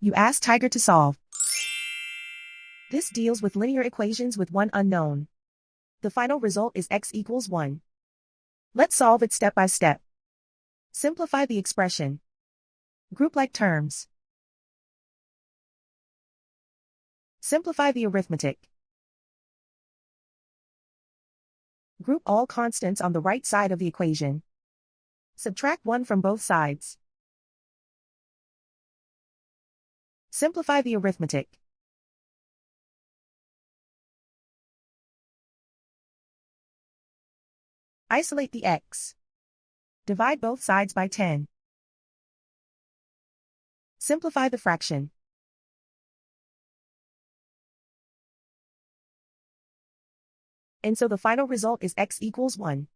You ask Tiger to solve. This deals with linear equations with one unknown. The final result is x equals 1. Let's solve it step by step. Simplify the expression. Group like terms. Simplify the arithmetic. Group all constants on the right side of the equation. Subtract 1 from both sides. Simplify the arithmetic. Isolate the x. Divide both sides by 10. Simplify the fraction. And so the final result is x equals 1.